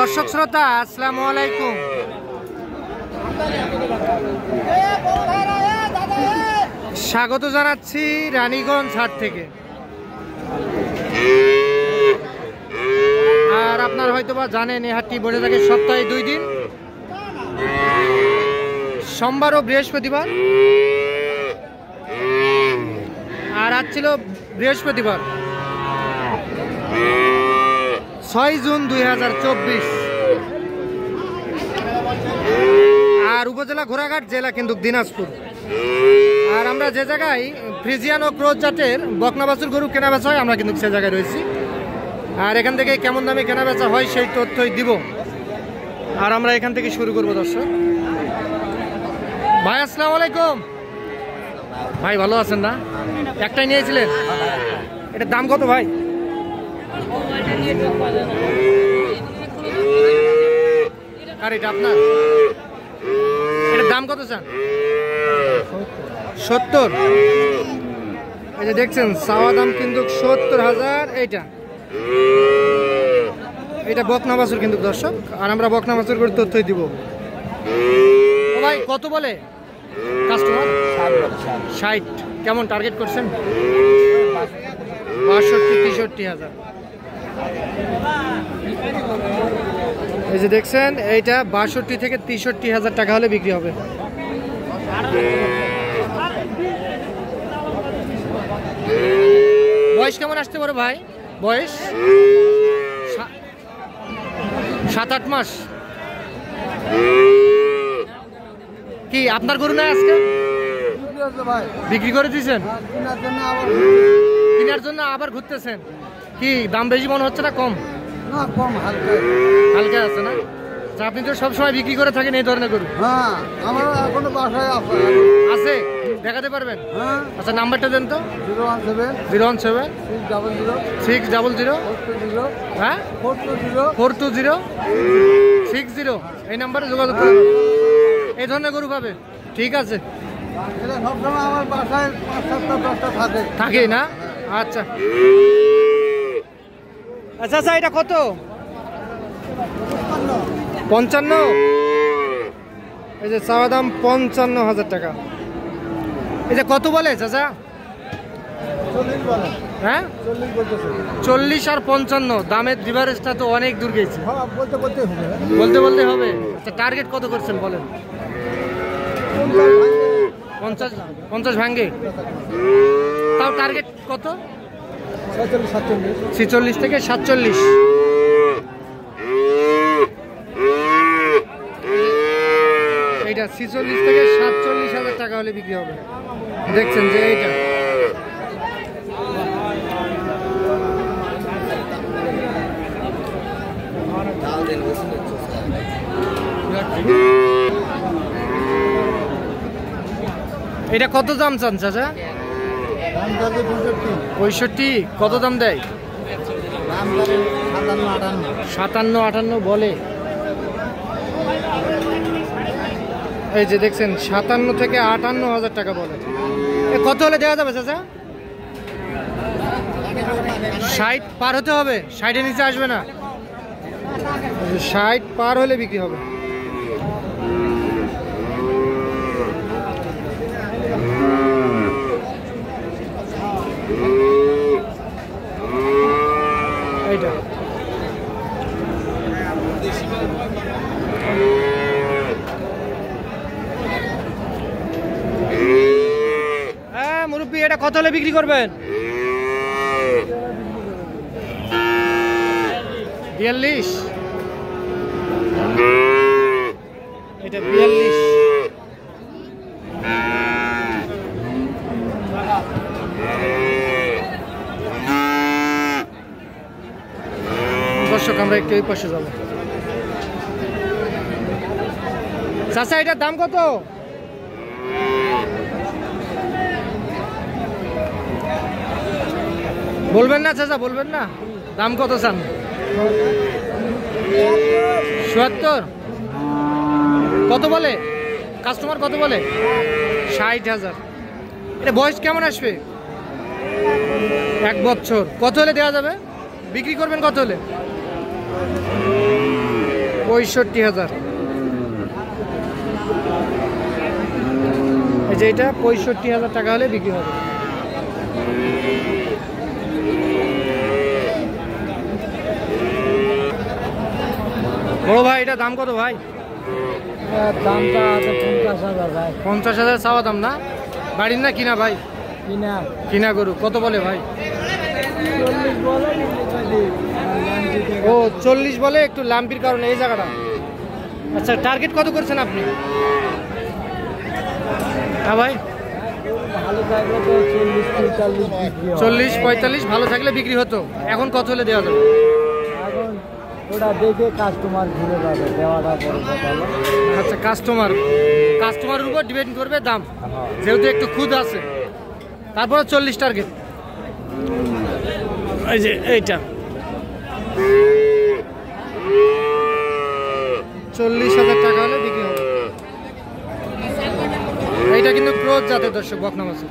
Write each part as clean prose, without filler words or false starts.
দর্শক শ্রোতা আসসালামু আলাইকুম। স্বাগত জানাচ্ছি রানীগঞ্জ হাট থেকে। আর আপনারা হয়তোবা জানেন এই হাটটি বসে থাকে সপ্তাহে 2 দিন, সোমবার ও বৃহস্পতিবার। আর আজ ছিল বৃহস্পতিবার 6 জুন 2024। আর উপজেলা ঘোড়াঘাট, জেলা কিন্তু দিনাজপুর। আর আমরা যে জায়গায় ফ্রিজিয়ান ও ক্রোজ জাতের বকনা বাছুর গরু কেনা বেচা হয়, আমরা কিন্তু সে জায়গায় রয়েছি। আর এখান থেকে কেমন দামে কেনা বেচা হয় সেই তথ্যই দিব। আর আমরা এখান থেকে শুরু করবো। দর্শক ভাই আসসালামু আলাইকুম। ভাই ভালো আছেন না? একটাই নিয়েছিলেন, এটার দাম কত ভাই? আর এটা আপনার, এটার দাম কত চান? 70। এই যে দেখছেন চাওয়া দাম কিন্তু 70,000। এটা বকনা বাছুর কিন্তু দর্শক। আর আমরা বকনা বাছুর করে তথ্যই দিব। ও ভাই কত বলে কাস্টমার? 60। কেমন টার্গেট করছেন? 62-63,000। এই যে দেখছেন এইটা 62 থেকে 63,000 টাকা হলে বিক্রি হবে। বয়স কেমন আসতে পারে ভাই? বয়স 7-8 মাস। কি আপনার গরু নাই আজকে? বিক্রি করে দিয়েছেন? কেনার জন্য আবার ঘুরতেছেন। কি দাম বেশি মনে হচ্ছে না কম? কম, হালকা আছে না? আপনি তো সবসময় বিক্রি করে থাকেন এই ধরনের গরু? হ্যাঁ, আমার এখনো বাসায় আছে, দেখাতে পারবেন? আচ্ছা নাম্বারটা দেন তো। 017 600 হ্যাঁ 420 60। এই নাম্বারে যোগাযোগ করুন, এই ধরনের গরু পাবে। ঠিক আছে, সবসময় আমার বাসায় 5-7টা থাকে না? আচ্ছা আচ্ছা আচ্ছা, এটা কত? 55। এই যে চাওয়া দাম 55,000 টাকা। এই যে কত বলে চাচা? 40 বলে। হ্যাঁ 40 আর 55 দামের ডিফারেন্সটা তো অনেক দূর গেছে। বলতে হবে। আচ্ছা টার্গেট কত করছেন বলেন? 50 ভাঙ্গে। তাও টার্গেট কত? 46 থেকে 47। এইটা 46 থেকে 47,000 টাকা হলে বিক্রি হবে। দেখছেন যে এইটা এটা কত দাম চান চাচা? 65। কত দাম দেয়? 57-58 বলে। এই যে দেখছেন 57 থেকে 58,000 টাকা বলে। কত হলে দেওয়া যাবে চাচা? 60 পার হতে হবে, 60-এর নিচে আসবে না। 60 পার হলে বিক্রি হবে। এইটা হ্যাঁ মুরব্বী, এটা কত হলে বিক্রি করবেন? 42। এটা 42। দর্শক আমরা একটু এই পাশে যাবো। চাচা এটার দাম কত? বলবেন না চাচা, বলবেন না? দাম কত চান? ৭০। কত বলে কাস্টমার? কত বলে? ৬০,০০০। এটা বয়স কেমন আসবে? ১ বছর। কত হলে দেওয়া যাবে? বিক্রি করবেন কত হলে? 65,000। এই যে এটা 65,000 টাকা হলে বিক্রি হবে। বড় ভাই এটা দাম কত ভাই? দামটা আছে 50,000 ভাই। 50,000 চাওয়া দাম না? বাড়ির না কিনা ভাই? কিনা কিনা গরু। কত বলে ভাই? 40 বলে। ও 40 বলে, একটু লাম্পির কারণে এই জায়গাটা। আচ্ছা, টার্গেট কত করছেন আপনি? হ্যাঁ ভাই, ভালো থাকলে তো 40-45 বিক্রি হয়। 40-45 ভালো থাকলে বিক্রি হতো। এখন কত হলে দেওয়া যাবে? এখন ওটা দেখে কাস্টমার ঘুরে যাবে, দেওয়াটা বড় কথা না। আচ্ছা, কাস্টমারের উপর ডিপেন্ড করবে দাম, যেহেতু একটু খুদ আছে। তারপরে 40 টার্গেট। এই যে এইটা 40,000 টাকা হলে বিক্রি হবে। এইটা কিন্তু ক্রস জাতের দর্শক, বকনা বাছুর।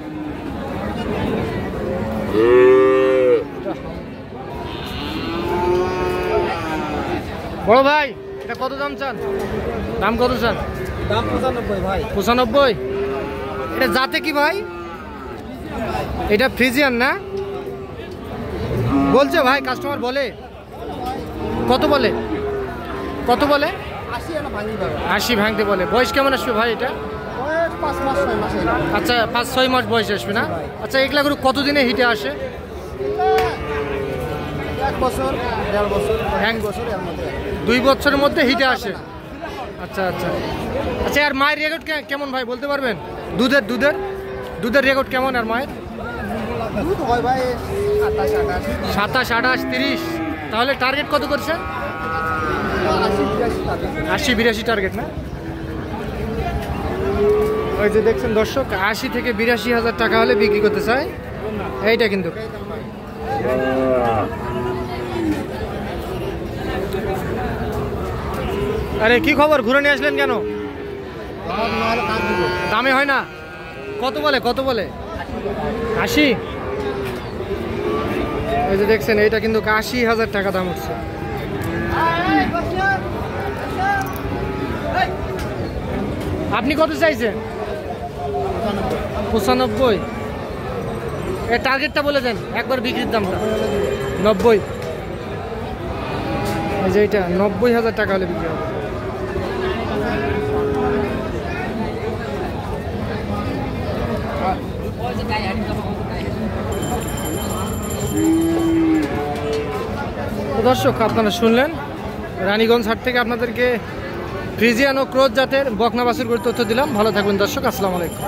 বড় ভাই এটা কত দাম চান? দাম কত চান? দাম 95 ভাই। 95? এটা জাতে কি ভাই? এটা ফ্রিজিয়ান না? বলছে ভাই, কাস্টমার বলে কত বলে? কত বলে? 80 ভাঙতে বলে। বয়স কেমন আসবে ভাই এটা? 5 মাস 6 মাস। আচ্ছা, 5-6 মাস বয়স আসবে না? আচ্ছা, এগুলা গরু কতদিনে হিটে আসে? 1 বছর 1.5 বছর 1 বছর এর মধ্যে। 2 বছরের মধ্যে হিটে আসে। আচ্ছা আচ্ছা আচ্ছা। আর মায়ের রেকর্ড কেমন ভাই বলতে পারবেন? দুধের রেকর্ড কেমন আর মায়ের? দুধ হয় ভাই 27-28। 27-28 30। তাহলে টার্গেট কত করছেন? 80-82 টার্গেট না? ওই যে দেখছেন দর্শক, 80 থেকে 82,000 টাকা হলে বিক্রি করতে চায় এইটা কিন্তু। আরে কি খবর, ঘুরে নিয়ে আসলেন কেন? দামে হয় না? কত বলে? 80? এই যে দেখছেন, এইটা কিন্তু 80,000 টাকা দাম উঠছে। আপনি কত চাইছেন? 95? এর টার্গেটটা বলে দেন একবার, বিক্রির দামটা। 90? এই যে এটা 90,000 টাকা হলে বিক্রি হবে। দর্শক আপনারা শুনলেন, রানীগঞ্জ হাট থেকে আপনাদেরকে ফ্রিজিয়ান ও ক্রস জাতের বকনা বাছুর গরুর তথ্য দিলাম। ভালো থাকবেন দর্শক, আসসালামু আলাইকুম।